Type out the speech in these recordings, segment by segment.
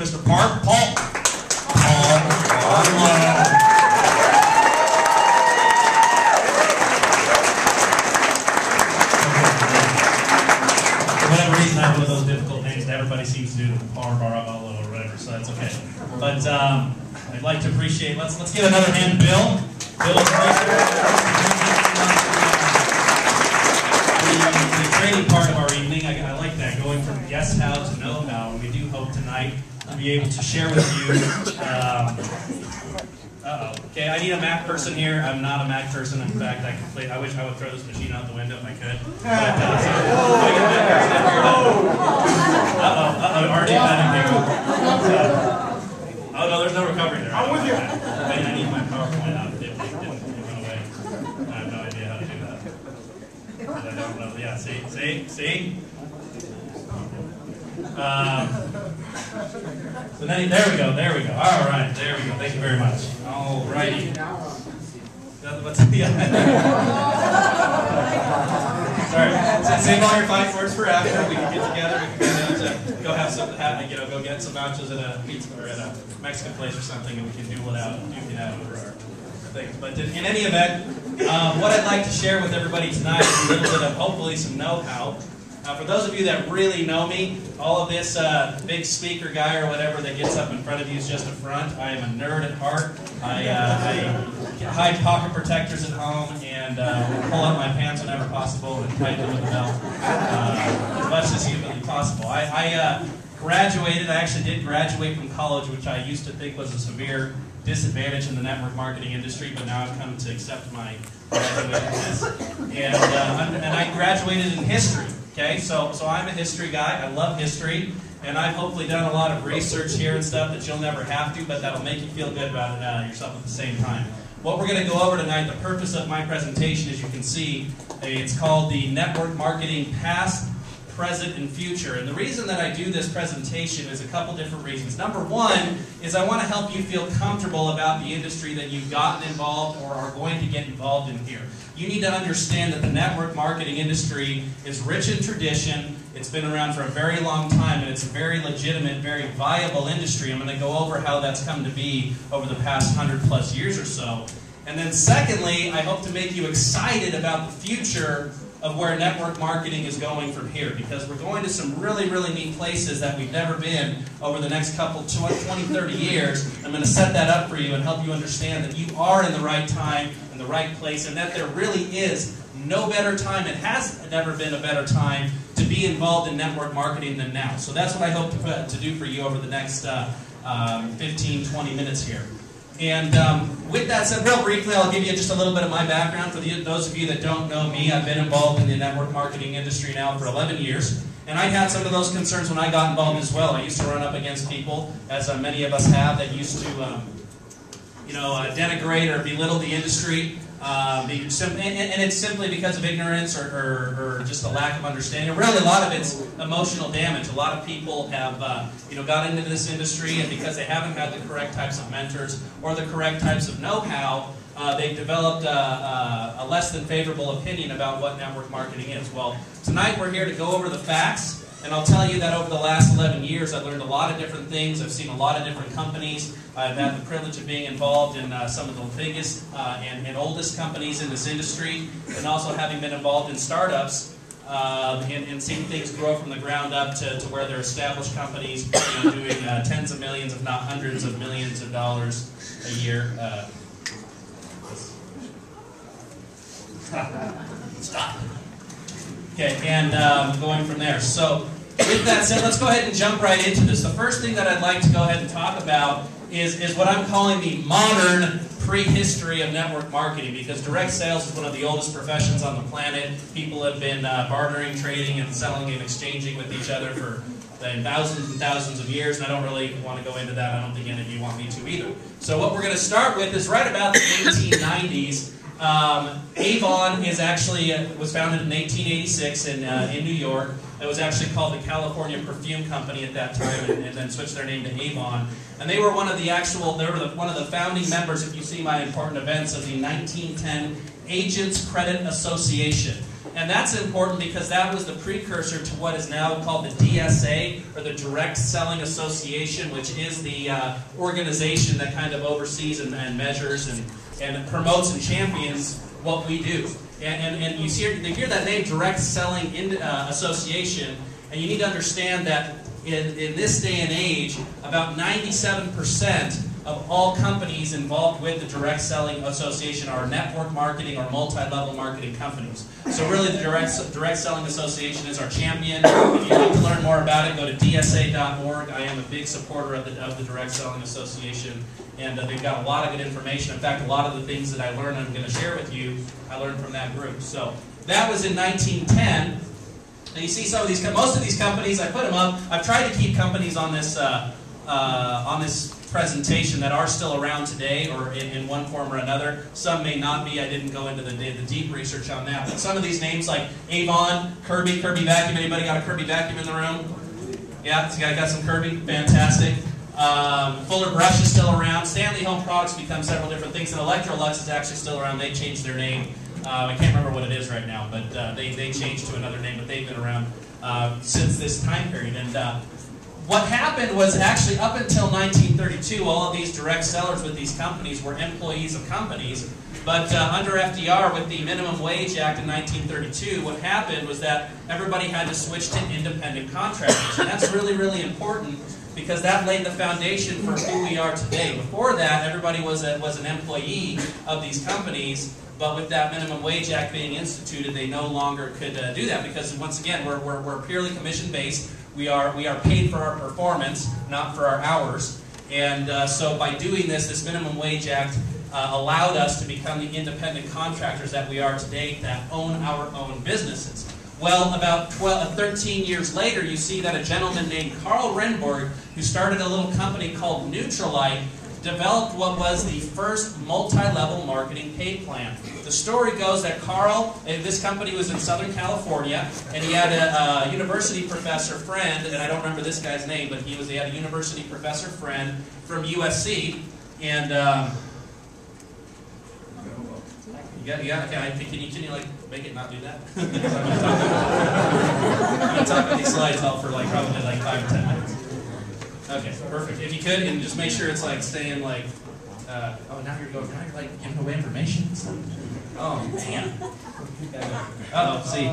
Mr. Paul Barlow. For whatever reason, I have one of those difficult names that everybody seems to do, Barlow or whatever, so that's okay. But I'd like to appreciate, let's give another hand to Bill. Bill is the training part of our evening. I like that, going from guess how to know how. And we do hope tonight to be able to share with you. Okay, I need a Mac person here. I'm not a Mac person. In fact, I wish I would throw this machine out the window if I could. But, already oh no, there's no recovery there. I'm with you. I need my PowerPoint out. It went away. I have no idea how to do that. But I don't know. Yeah, see? So then, there we go. All right, there we go. Thank you very much. All righty. Sorry. Save all your fight words for after. We can get together. We can go have something happen. Go get some nachos at a pizza or at a Mexican place or something, and we can duke it out over our things. But in any event, what I'd like to share with everybody tonight is a little bit of hopefully some know-how. For those of you that really know me, all of this big speaker guy or whatever that gets up in front of you is just a front. I am a nerd at heart. I hide pocket protectors at home and pull up my pants whenever possible and tighten them with a belt as much as humanly possible. I graduated. I actually did graduate from college, which I used to think was a severe disadvantage in the network marketing industry, but now I've come to accept my graduateness. And I graduated in history. Okay, so I'm a history guy. I love history, and I've hopefully done a lot of research here and stuff that you'll never have to, but that'll make you feel good about it yourself at the same time. What we're going to go over tonight, the purpose of my presentation, as you can see, it's called the Network Marketing Past, Present, and Future. And the reason that I do this presentation is a couple different reasons. Number one is I want to help you feel comfortable about the industry that you've gotten involved or are going to get involved in here. You need to understand that the network marketing industry is rich in tradition. It's been around for a very long time, and it's a very legitimate, very viable industry. I'm going to go over how that's come to be over the past 100+ years or so. And then secondly, I hope to make you excited about the future of where network marketing is going from here, because we're going to some really, really neat places that we've never been over the next couple, 20, 30 years. I'm going to set that up for you and help you understand that you are in the right time, in the right place, and that there really is no better time, it has never been a better time to be involved in network marketing than now. So that's what I hope to do for you over the next 15, 20 minutes here. And with that said, real briefly, I'll give you just a little bit of my background. For those of you that don't know me, I've been involved in the network marketing industry now for 11 years. And I had some of those concerns when I got involved as well. I used to run up against people, as many of us have, that used to denigrate or belittle the industry. And it's simply because of ignorance or just a lack of understanding. Really, a lot of it's emotional damage. A lot of people have got into this industry, and because they haven't had the correct types of mentors or the correct types of know-how, they've developed a less than favorable opinion about what network marketing is. Well, tonight we're here to go over the facts. And I'll tell you that over the last 11 years, I've learned a lot of different things. I've seen a lot of different companies. I've had the privilege of being involved in some of the biggest and oldest companies in this industry, and also having been involved in startups and seeing things grow from the ground up to where they're established companies doing tens of millions, if not hundreds of millions of dollars a year. Stop. Okay, and going from there. So, with that said, let's go ahead and jump right into this. The first thing that I'd like to go ahead and talk about is what I'm calling the modern prehistory of network marketing, because direct sales is one of the oldest professions on the planet. People have been bartering, trading, and selling and exchanging with each other for thousands and thousands of years, and I don't really want to go into that. I don't think any of you want me to either. So what we're going to start with is right about the 1890s. Avon is actually was founded in 1886 in New York. It was actually called the California Perfume Company at that time, and then switched their name to Avon. And they were one of the one of the founding members, if you see my important events, of the 1910 Agents Credit Association. And that's important because that was the precursor to what is now called the DSA, or the Direct Selling Association, which is the organization that kind of oversees and measures and promotes and champions what we do. And you hear that name, Direct Selling Association, and you need to understand that in this day and age, about 97% of all companies involved with the Direct Selling Association are network marketing or multi-level marketing companies. So really the Direct Selling Association is our champion. If you'd like to learn more about it, go to dsa.org. I am a big supporter of the Direct Selling Association, and they've got a lot of good information. In fact, a lot of the things that I learned I'm going to share with you, I learned from that group. So that was in 1910. And you see some of these, most of these companies, I put them up. I've tried to keep companies on this presentation that are still around today, or in one form or another. Some may not be. I didn't go into the deep research on that. But some of these names like Avon, Kirby Vacuum. Anybody got a Kirby Vacuum in the room? Yeah, this guy got some Kirby. Fantastic. Fuller Brush is still around. Stanley Home Products become several different things. And Electrolux is actually still around. They changed their name. I can't remember what it is right now, but they changed to another name, but they've been around since this time period. And what happened was, actually up until 1932, all of these direct sellers with these companies were employees of companies. But under FDR, with the Minimum Wage Act in 1932, what happened was that everybody had to switch to independent contractors. And that's really, really important, because that laid the foundation for who we are today. Before that, everybody was an employee of these companies. But with that Minimum Wage Act being instituted, they no longer could do that, because once again, we're purely commission-based. We are paid for our performance, not for our hours. And so by doing this Minimum Wage Act allowed us to become the independent contractors that we are today, that own our own businesses. Well, about 13 years later, you see that a gentleman named Carl Revvnrg, who started a little company called Neutralite, developed what was the first multi-level marketing pay plan. The story goes that Carl, this company was in Southern California, and he had a university professor friend, and I don't remember this guy's name, but he had a university professor friend from USC, and can you like make it not do that? I'm going to talk about these slides all for probably 5 or 10 minutes. Okay, perfect. If you could, and just make sure it's staying oh, now you're like giving away information and stuff. Oh man. Uh-oh, see.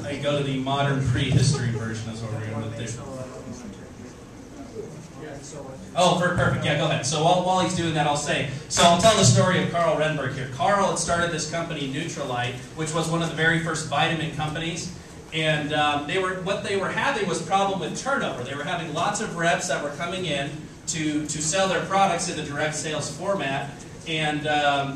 I go to the modern prehistory version is what we're going to do. Oh, perfect. Yeah, go ahead. So while he's doing that, I'll tell the story of Carl Revvnrg here. Carl had started this company, Neutralite, which was one of the very first vitamin companies. And what they were having was a problem with turnover. They were having lots of reps that were coming in to sell their products in the direct sales format, and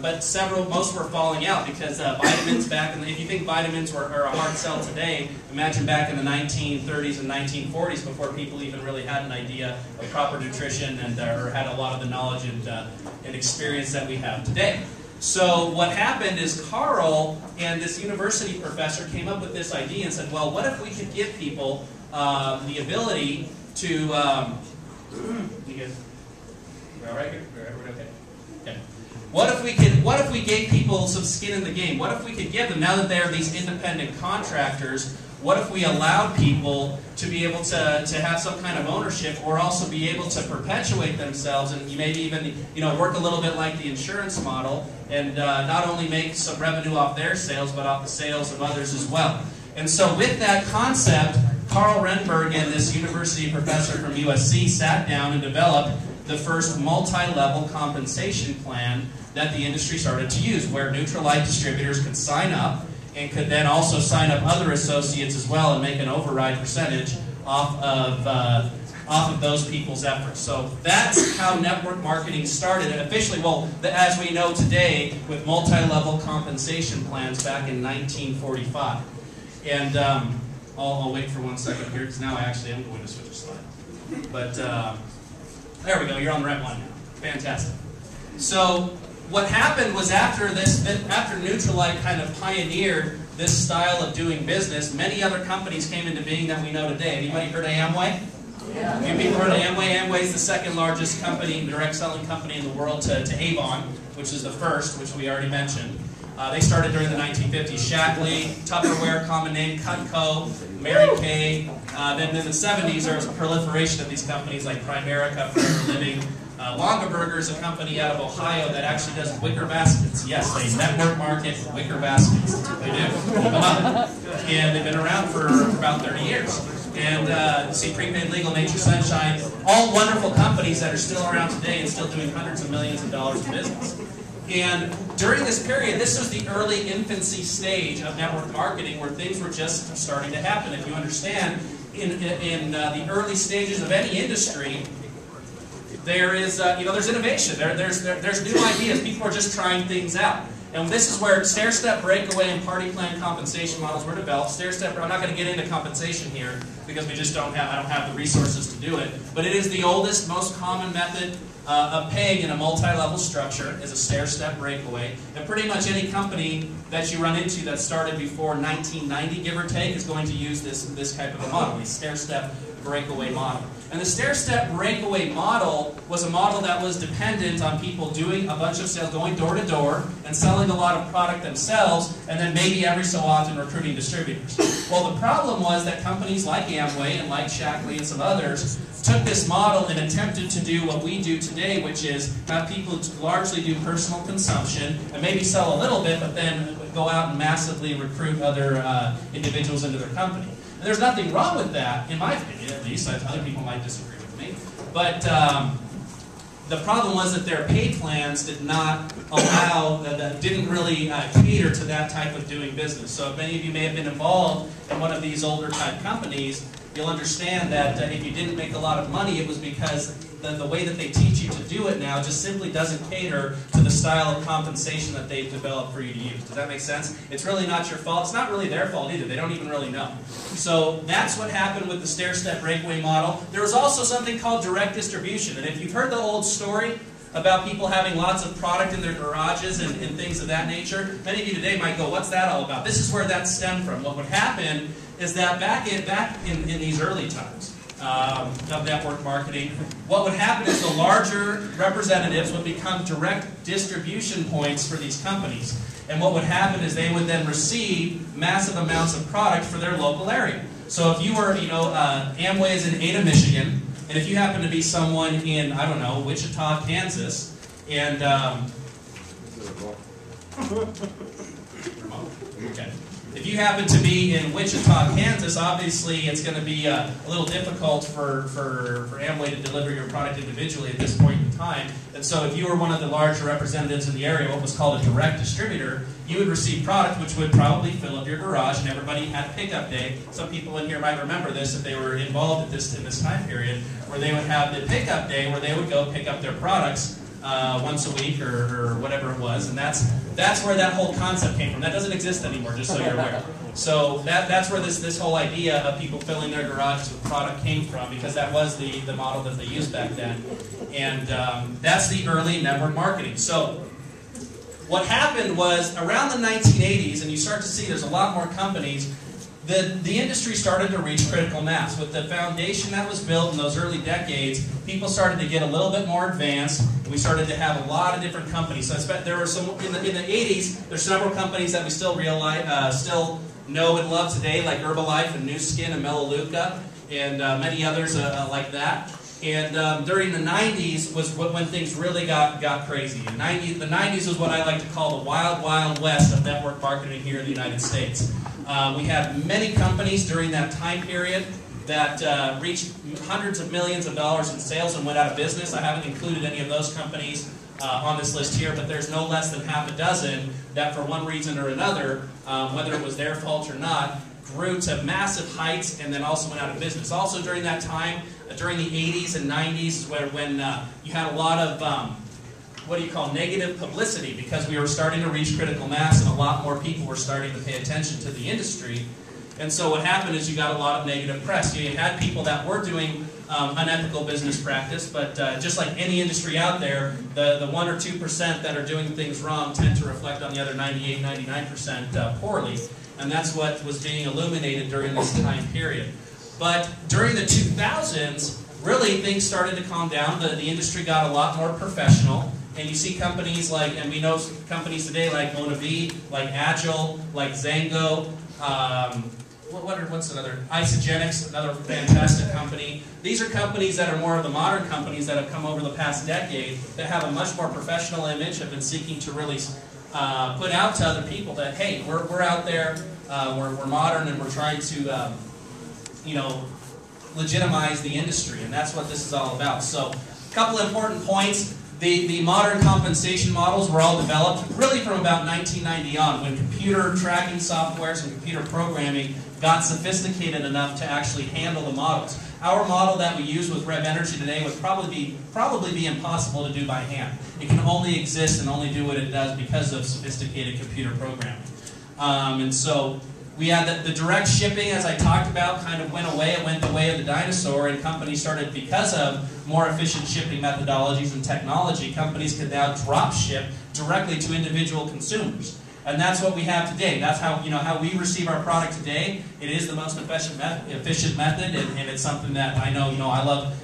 but most were falling out because vitamins if you think vitamins are a hard sell today, imagine back in the 1930s and 1940s, before people even really had an idea of proper nutrition and or had a lot of the knowledge and experience that we have today. So what happened is Carl and this university professor came up with this idea and said, well, what if we could give people the ability to... you guys, all right here? Everybody okay? Okay. What if we gave people some skin in the game? What if we could give them, now that they are these independent contractors, what if we allowed people to be able to have some kind of ownership, or also be able to perpetuate themselves, and maybe even work a little bit like the insurance model, and not only make some revenue off their sales, but off the sales of others as well. And so with that concept, Carl Revvnrg and this university professor from USC sat down and developed the first multi-level compensation plan that the industry started to use, where Neutralite distributors could sign up and could then also sign up other associates as well and make an override percentage off of those people's efforts. So that's how network marketing started. And officially, as we know today, with multi-level compensation plans back in 1945. And I'll wait for 1 second here, because now I actually am going to switch a slide. But there we go. You're on the right one now. Fantastic. So what happened was after Neutralite kind of pioneered this style of doing business, many other companies came into being that we know today. Anybody heard of Amway? Yeah. A few people heard of Amway. Amway is the second largest company, direct selling company in the world to Avon, which is the first, which we already mentioned. They started during the 1950s. Shackley, Tupperware, common name, Cut & Co., Mary Kay. Then in the 70s, there was a proliferation of these companies like Primerica, Forever Living. Longaberger is a company out of Ohio that actually does wicker baskets. Yes, they network market wicker baskets. That's what they do. Come up. And they've been around for about 30 years. And you see Prepaid Legal, Nature Sunshine, all wonderful companies that are still around today and still doing hundreds of millions of dollars in business. And during this period, this was the early infancy stage of network marketing where things were just starting to happen. If you understand, in the early stages of any industry, there is, there's innovation. There's new ideas. People are just trying things out. And this is where stair-step breakaway and party plan compensation models were developed. Stair-step, I'm not going to get into compensation here because we just I don't have the resources to do it. But it is the oldest, most common method of paying in a multi-level structure is a stair-step breakaway. And pretty much any company that you run into that started before 1990, give or take, is going to use this type of a model, the stair-step breakaway model. And the stair-step breakaway model was a model that was dependent on people doing a bunch of sales, going door to door, and selling a lot of product themselves, and then maybe every so often recruiting distributors. Well, the problem was that companies like Amway and like Shackley and some others took this model and attempted to do what we do today, which is have people largely do personal consumption and maybe sell a little bit, but then go out and massively recruit other individuals into their company. And there's nothing wrong with that, in my opinion at least. Other people might disagree with me. But the problem was that their pay plans did not allow, didn't really cater to that type of doing business. So if many of you may have been involved in one of these older type companies, you'll understand that if you didn't make a lot of money, it was because the way that they teach you to do it now just simply doesn't cater to the style of compensation that they've developed for you to use. Does that make sense? It's really not your fault. It's not really their fault either. They don't even really know. So that's what happened with the stair-step breakaway model. There was also something called direct distribution. And if you've heard the old story about people having lots of product in their garages and things of that nature, many of you today might go, what's that all about? This is where that stemmed from. What would happen is that back in these early times, of network marketing, what would happen is the larger representatives would become direct distribution points for these companies. And what would happen is they would then receive massive amounts of product for their local area. So if you were, Amway is in Ada, Michigan, and if you happen to be someone in, I don't know, Wichita, Kansas, and okay. If you happen to be in Wichita, Kansas, obviously it's going to be a little difficult for Amway to deliver your product individually at this point in time. And so if you were one of the larger representatives in the area, what was called a direct distributor, you would receive product which would probably fill up your garage, and everybody had pickup day. Some people in here might remember this if they were involved in this time period, where they would have the pickup day where they would go pick up their products once a week or whatever it was, and that's where that whole concept came from. That doesn't exist anymore, just so you're aware. So that's where this whole idea of people filling their garages with product came from, because that was the model that they used back then. And that's the early network marketing. So what happened was around the 1980s, and you start to see there's a lot more companies, the industry started to reach critical mass. With the foundation that was built in those early decades, people started to get a little bit more advanced. We started to have a lot of different companies. So there were some in the 80s. There's several companies that we still still know and love today, like Herbalife and New Skin and Melaleuca, and many others like that. And during the 90s was when things really got crazy. The 90s was what I like to call the wild, wild west of network marketing here in the United States. We had many companies during that time period that reached hundreds of millions of dollars in sales and went out of business. I haven't included any of those companies on this list here, but there's no less than half a dozen that for one reason or another, whether it was their fault or not, grew to massive heights and then also went out of business. Also during that time, during the 80s and 90s, when you had a lot of negative publicity, because we were starting to reach critical mass and a lot more people were starting to pay attention to the industry. And so what happened is you got a lot of negative press. You had people that were doing unethical business practice, but just like any industry out there, the 1 or 2% that are doing things wrong tend to reflect on the other 98, 99% poorly. And that's what was being illuminated during this time period. But during the 2000s, really things started to calm down. The industry got a lot more professional. And you see companies like, and we know companies today like Monavi, like Agile, like Zango, what's another? Isogenics, another fantastic company. These are companies that are more of the modern companies that have come over the past decade that have a much more professional image, have been seeking to really put out to other people that, hey, we're out there, we're modern, and we're trying to, you know, legitimize the industry, and that's what this is all about. So, a couple important points. The modern compensation models were all developed really from about 1990 on, when computer tracking softwares and computer programming got sophisticated enough to actually handle the models. Our model that we use with Revvnrg today would probably be impossible to do by hand. It can only exist and only do what it does because of sophisticated computer programming. And so we had the direct shipping, as I talked about, kind of went away. It went the way of the dinosaur, and companies started, because of more efficient shipping methodologies and technology, companies could now drop ship directly to individual consumers. And that's what we have today. That's how, you know, how we receive our product today. It is the most efficient method, and it's something that I know, I love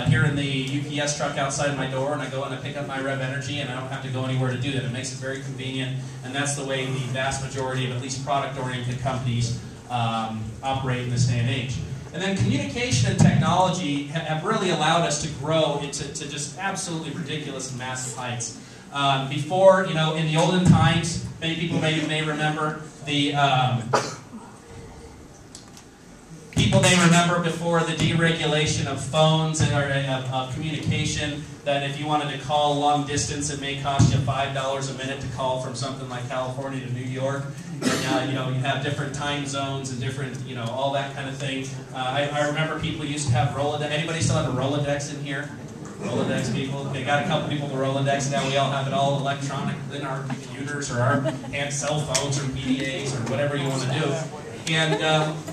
hearing the UPS truck outside my door, and I go and I pick up my Revvnrg, and I don't have to go anywhere to do that. It makes it very convenient, and that's the way the vast majority of at least product-oriented companies operate in this day and age. And then communication and technology have really allowed us to grow into just absolutely ridiculous and massive heights. Before, in the olden times, many people may remember before the deregulation of phones and of communication, that if you wanted to call long distance, it may cost you $5 a minute to call from something like California to New York. And, you have different time zones and different, all that kind of thing. I remember people used to have Rolodex. Anybody still have a Rolodex in here? Rolodex people. They got a couple people with Rolodex now. We all have it all electronic in our computers or our cell phones or PDAs or whatever you want to do. And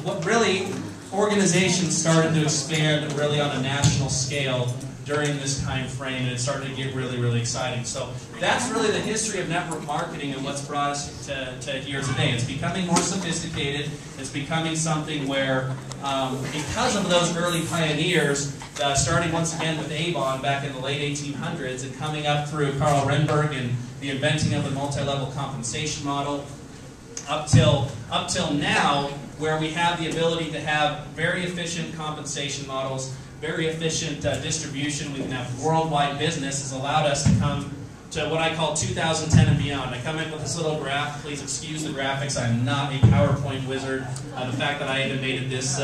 what really, organizations started to expand really on a national scale during this time frame, and it started to get really, really exciting. So that's really the history of network marketing and what's brought us to here today. It's becoming more sophisticated. It's becoming something where, because of those early pioneers, starting once again with Avon back in the late 1800s and coming up through Carl Revvnrg and the inventing of the multi-level compensation model, up till now, where we have the ability to have very efficient compensation models, very efficient distribution. We can have worldwide business, has allowed us to come to what I call 2010 and beyond. I come in with this little graph. Please excuse the graphics. I'm not a PowerPoint wizard. The fact that I even made it this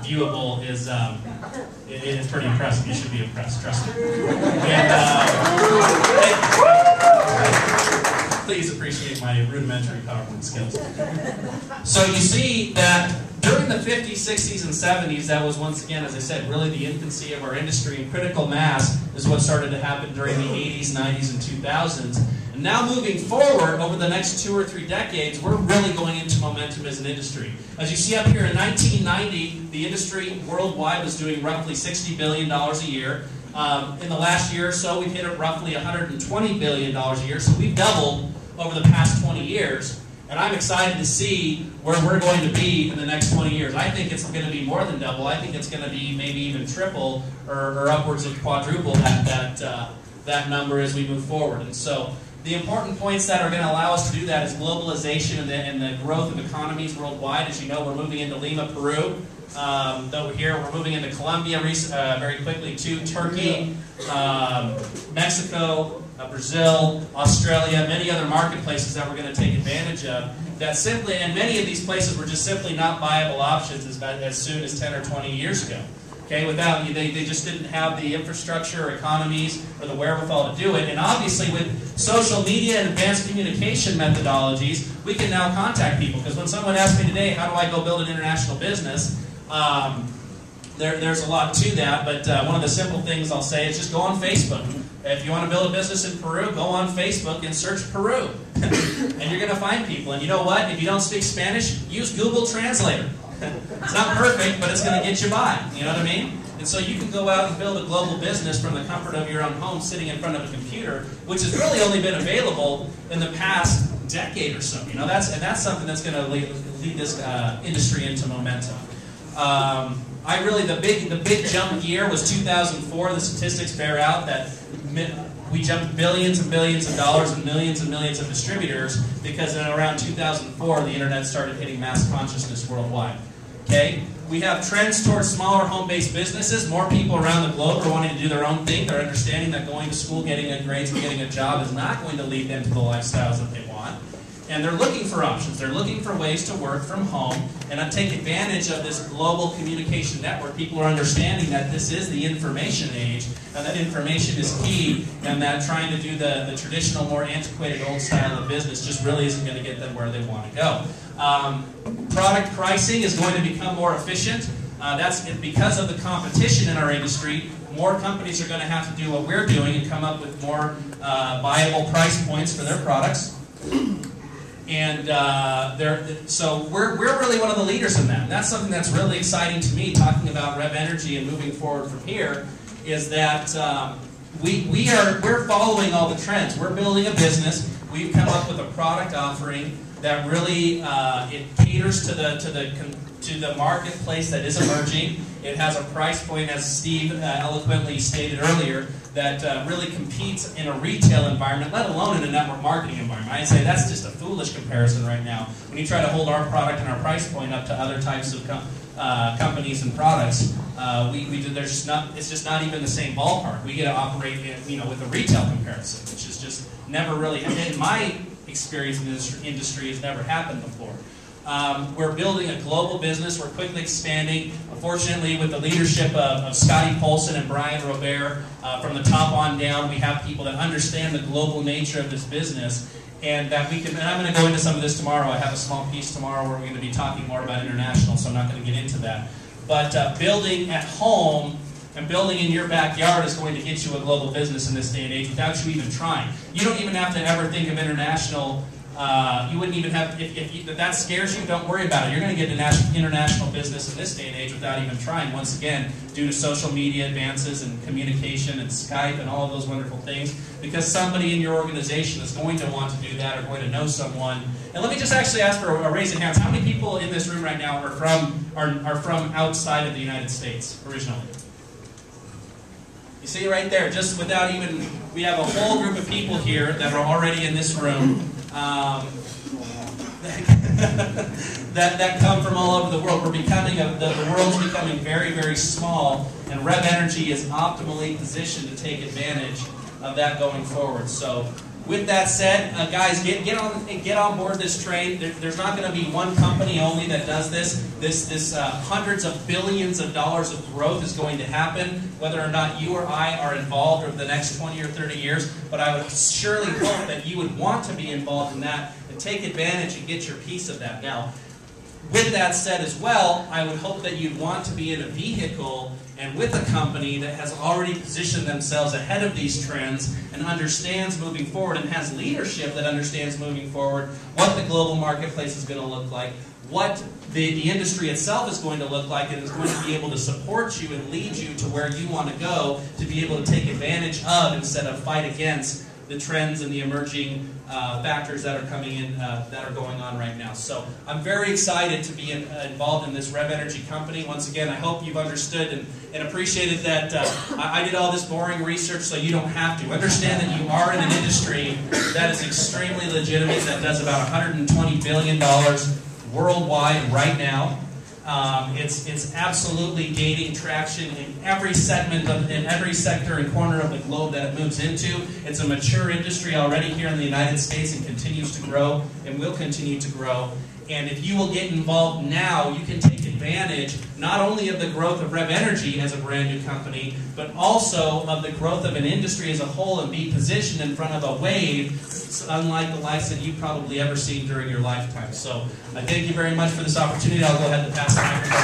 viewable is it's pretty impressive. You should be impressed, trust me. Please appreciate my rudimentary PowerPoint skills. So you see that during the 50s, 60s, and 70s, that was once again, as I said, really the infancy of our industry, and critical mass is what started to happen during the 80s, 90s, and 2000s. And now moving forward, over the next 2 or 3 decades, we're really going into momentum as an industry. As you see up here, in 1990, the industry worldwide was doing roughly $60 billion a year. In the last year or so, we've hit roughly $120 billion a year, so we've doubled over the past 20 years. And I'm excited to see where we're going to be in the next 20 years. I think it's going to be more than double. I think it's going to be maybe even triple or upwards of quadruple that number as we move forward. And so the important points that are going to allow us to do that is globalization and the growth of economies worldwide. As you know, we're moving into Lima, Peru. Over here, we're moving into Colombia very quickly too, Turkey, Mexico, Brazil, Australia, many other marketplaces that we're going to take advantage of. That simply, and many of these places were just simply not viable options as soon as 10 or 20 years ago. Okay, they just didn't have the infrastructure or economies or the wherewithal to do it. And obviously, with social media and advanced communication methodologies, we can now contact people. Because when someone asks me today, how do I go build an international business? There's a lot to that, but one of the simple things I'll say is just go on Facebook. If you want to build a business in Peru, go on Facebook and search Peru. And you're going to find people. And you know what? If you don't speak Spanish, use Google Translator. It's not perfect, but it's going to get you by. You know what I mean? And so you can go out and build a global business from the comfort of your own home, sitting in front of a computer, which has really only been available in the past decade or so. That's something that's going to lead this industry into momentum. The big jump year was 2004. The statistics bear out that we jumped billions and billions of dollars and millions of distributors because in around 2004 the internet started hitting mass consciousness worldwide. Okay? We have trends towards smaller home-based businesses. More people around the globe are wanting to do their own thing. They're understanding that going to school, getting good grades, and getting a job is not going to lead them to the lifestyles that they want. And they're looking for options. They're looking for ways to work from home and take advantage of this global communication network. People are understanding that this is the information age, and that information is key, and that trying to do the traditional, more antiquated, old style of business just really isn't going to get them where they want to go. Product pricing is going to become more efficient. That's because of the competition in our industry. More companies are going to have to do what we're doing and come up with more viable price points for their products. And so we're really one of the leaders in that. And that's something that's really exciting to me, talking about Revvnrg and moving forward from here, is that we're following all the trends. We're building a business. We've come up with a product offering that really it caters to the marketplace that is emerging. It has a price point, as Steve eloquently stated earlier, that really competes in a retail environment, let alone in a network marketing environment. I'd say that's just a foolish comparison right now. When you try to hold our product and our price point up to other types of companies and products, it's just not even the same ballpark. We get to operate with a retail comparison, which is just never really, in my experience in this industry, has never happened before. We're building a global business. We're quickly expanding. Fortunately, with the leadership of Scotty Polson and Brian Robert, from the top on down, we have people that understand the global nature of this business, and that we can. And I'm going to go into some of this tomorrow. I have a small piece tomorrow where we're going to be talking more about international, so I'm not going to get into that. But building at home and building in your backyard is going to get you a global business in this day and age without you even trying. You don't even have to ever think of international. You wouldn't even have, if that scares you, don't worry about it. You're going to get international business in this day and age without even trying, once again, due to social media advances and communication and Skype and all of those wonderful things, because somebody in your organization is going to want to do that or going to know someone. And let me just actually ask for a raise of hands. How many people in this room right now are from outside of the United States originally? You see right there, just without even, we have a whole group of people here that are already in this room that come from all over the world. We're becoming, the world's becoming very, very small, and Revvnrg is optimally positioned to take advantage of that going forward. So, with that said, guys, get on board this train. There's not going to be one company only that does this. This hundreds of billions of dollars of growth is going to happen, whether or not you or I are involved over the next 20 or 30 years. But I would surely hope that you would want to be involved in that and take advantage and get your piece of that. Now, with that said as well, I would hope that you'd want to be in a vehicle and with a company that has already positioned themselves ahead of these trends and understands moving forward and has leadership that understands moving forward what the global marketplace is going to look like, what the industry itself is going to look like, and is going to be able to support you and lead you to where you want to go, to be able to take advantage of instead of fight against the trends and the emerging factors that are coming in, that are going on right now. So I'm very excited to be involved in this Revvnrg company. Once again, I hope you've understood and appreciated that I did all this boring research so you don't have to. Understand that you are in an industry that is extremely legitimate, that does about $120 billion worldwide right now. It's absolutely gaining traction in every segment, in every sector and corner of the globe that it moves into. It's a mature industry already here in the United States and continues to grow and will continue to grow. And if you will get involved now, you can take advantage not only of the growth of Revvnrg as a brand new company, but also of the growth of an industry as a whole, and be positioned in front of a wave unlike the likes that you've probably ever seen during your lifetime. So I thank you very much for this opportunity. I'll go ahead and pass the microphone.